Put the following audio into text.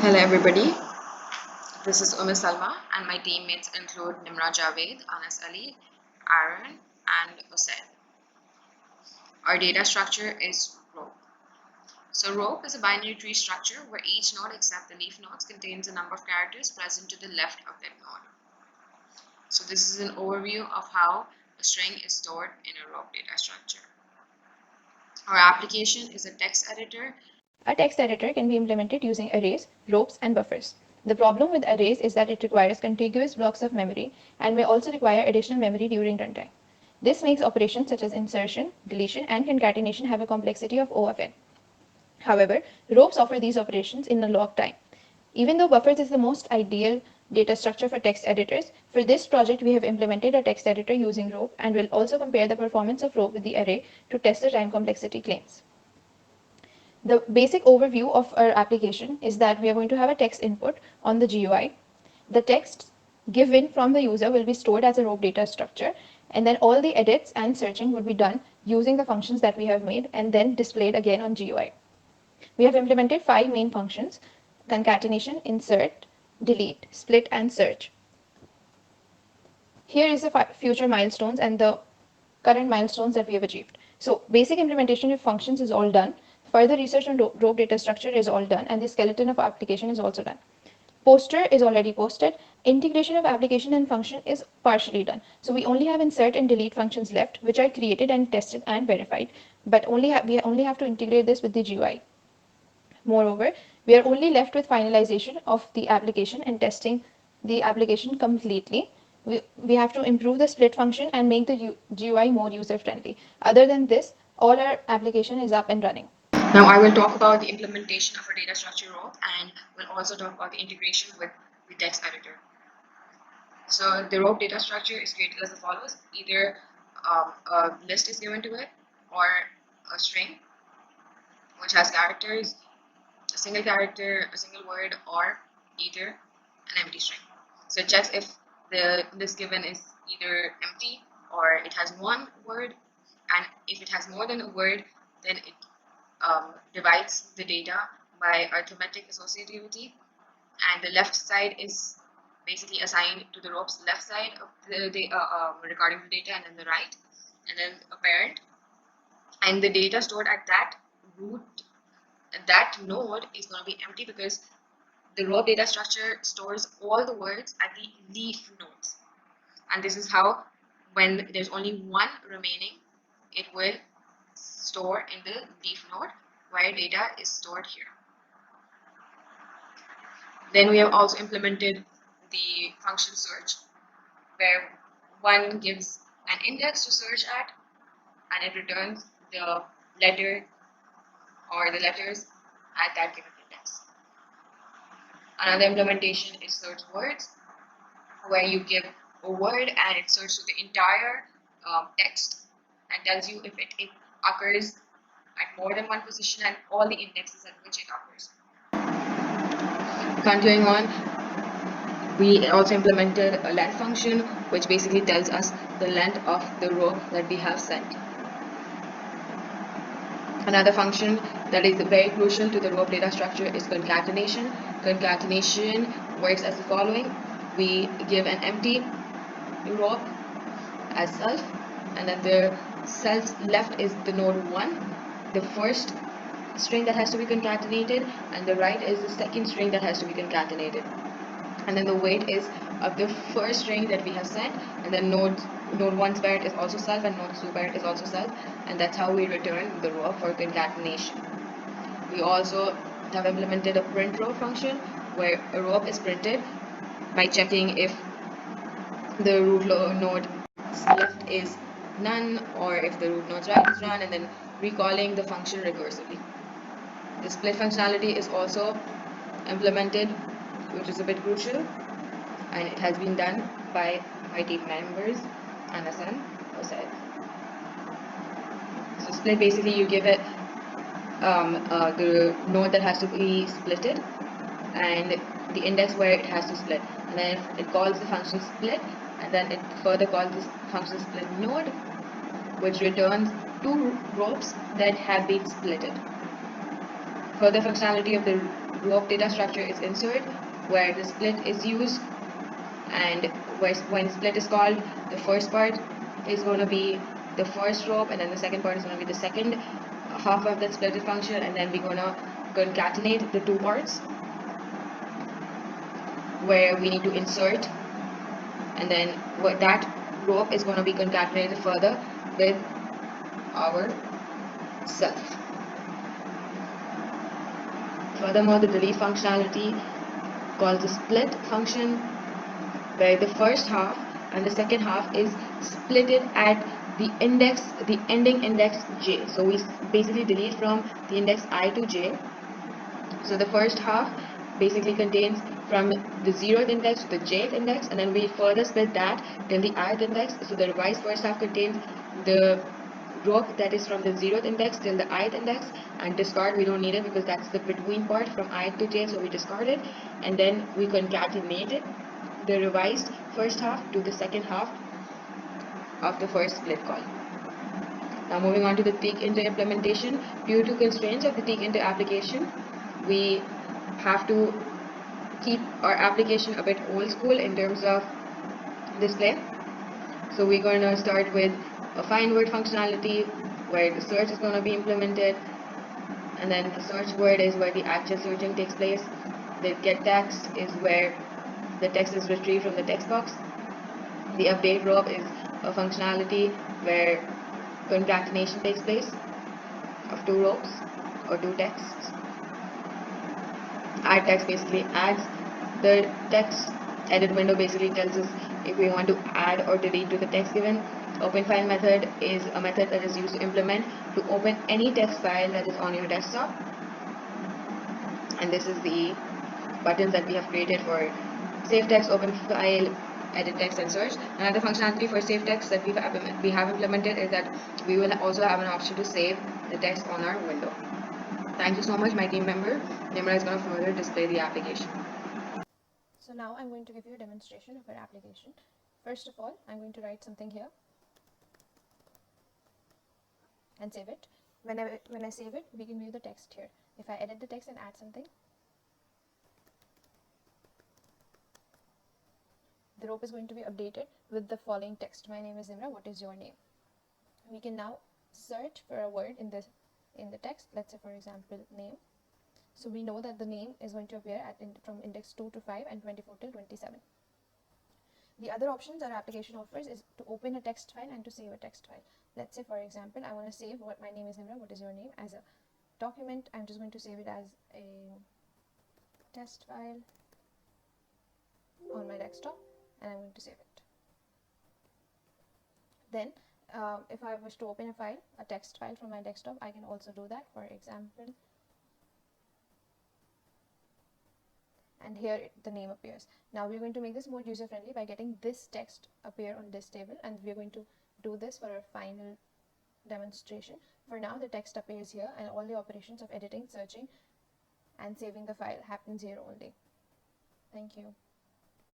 Hello everybody, this is Salma and my teammates include Nimra Javed, Anas Ali, Aaron and Hussein. Our data structure is rope. So rope is a binary tree structure where each node except the leaf nodes contains a number of characters present to the left of that node. So this is an overview of how a string is stored in a rope data structure. Our application is a text editor. A text editor can be implemented using arrays, ropes, and buffers. The problem with arrays is that it requires contiguous blocks of memory and may also require additional memory during runtime. This makes operations such as insertion, deletion, and concatenation have a complexity of O of n. However, ropes offer these operations in a log time. Even though buffers is the most ideal data structure for text editors, for this project we have implemented a text editor using rope and will also compare the performance of rope with the array to test the time complexity claims. The basic overview of our application is that we are going to have a text input on the GUI. The text given from the user will be stored as a rope data structure, and then all the edits and searching would be done using the functions that we have made and then displayed again on GUI. We have implemented 5 main functions: concatenation, insert, delete, split, and search. Here is the future milestones and the current milestones that we have achieved. So basic implementation of functions is all done. Further research on rope data structure is all done, and the skeleton of application is also done. Poster is already posted. Integration of application and function is partially done. So we only have insert and delete functions left, which are created and tested and verified, but we only have to integrate this with the GUI. Moreover, we are only left with finalization of the application and testing the application completely. We have to improve the split function and make the GUI more user-friendly. Other than this, all our application is up and running. Now I will talk about the implementation of a data structure rope and will also talk about the integration with the text editor. So the rope data structure is created as follows. Either a list is given to it or a string which has characters, a single character, a single word, or either an empty string. So it checks if the list given is either empty or it has one word, and if it has more than a word, then it divides the data by arithmetic associativity, and the left side is basically assigned to the rope's left side of the regarding the data, and then the right, and then a parent, and the data stored at that root, that node is going to be empty because the rope data structure stores all the words at the leaf nodes, and this is how when there's only one remaining, it will store in the leaf node where data is stored here. Then we have also implemented the function search, where one gives an index to search at and it returns the letter or the letters at that given index. Another implementation is search words, where you give a word and it searches the entire text and tells you if it occurs at more than one position and all the indexes at which it occurs. Continuing on, we also implemented a length function, which basically tells us the length of the row that we have sent. Another function that is very crucial to the rope data structure is concatenation. Concatenation works as the following. We give an empty rope as self, and then the self left is the node 1, the first string that has to be concatenated, and the right is the second string that has to be concatenated. And then the weight is of the first string that we have sent, and then node 1's parent is also self and node 2 parent is also self, and that's how we return the row for concatenation. We also have implemented a print row function where a row is printed by checking if the root node left is none or if the root node's right is none, and then recalling the function recursively. The split functionality is also implemented, which is a bit crucial, and it has been done by my team members, Anas and Hussein. So split, basically you give it the node that has to be splitted and the index where it has to split, and then it calls the function split, and then it further calls this function split node, which returns two ropes that have been splitted. Further functionality of the rope data structure is insert, where the split is used, and when split is called, the first part is going to be the first rope, and then the second part is going to be the second half of that splitted function, and then we're going to concatenate the two parts where we need to insert, and then that rope is going to be concatenated further with our self. Furthermore, the delete functionality calls the split function, where the first half and the second half is splitted at the ending index j. So we basically delete from the index I to j. So the first half basically contains from the 0th index to the jth index, and then we further split that till the ith index. So the revised first half contains the rope that is from the 0th index till the ith index, and discard, we don't need it because that's the between part from ith to j, so we discard it, and then we concatenate it, the revised first half to the second half of the first split call. Now moving on to the TIG inter implementation. Due to constraints of the TIG inter application, we have to keep our application a bit old school in terms of display. So we're going to start with a find word functionality where the search is going to be implemented, and then the search word is where the actual searching takes place. The get text is where the text is retrieved from the text box. The update rope is a functionality where concatenation takes place of two ropes or two texts. Add text basically adds the text. Edit window basically tells us if we want to add or delete to the text given. Open file method is a method that is used to implement to open any text file that is on your desktop. And this is the buttons that we have created for save text, open file, edit text, and search. Another functionality for save text that we have implemented is that we will also have an option to save the text on our window. Thank you so much, my team member. Nimra is going to further display the application. So now I'm going to give you a demonstration of our application. First of all, I'm going to write something here and save it. When I save it, we can view the text here. If I edit the text and add something, the rope is going to be updated with the following text. My name is Nimra, what is your name? We can now search for a word in the text. Let's say, for example, name. So we know that the name is going to appear from index 2 to 5 and 24 till 27. The other options our application offers is to open a text file and to save a text file. Let's say, for example, I want to save what my name is Nimra, what is your name, as a document. I'm just going to save it as a test file on my desktop, and I'm going to save it. Then if I wish to open a file, a text file from my desktop, I can also do that. For example, and here the name appears. Now we're going to make this more user friendly by getting this text appear on this table, and we're going to do this for our final demonstration. For now, the text appears here, and all the operations of editing, searching, and saving the file happens here only. Thank you.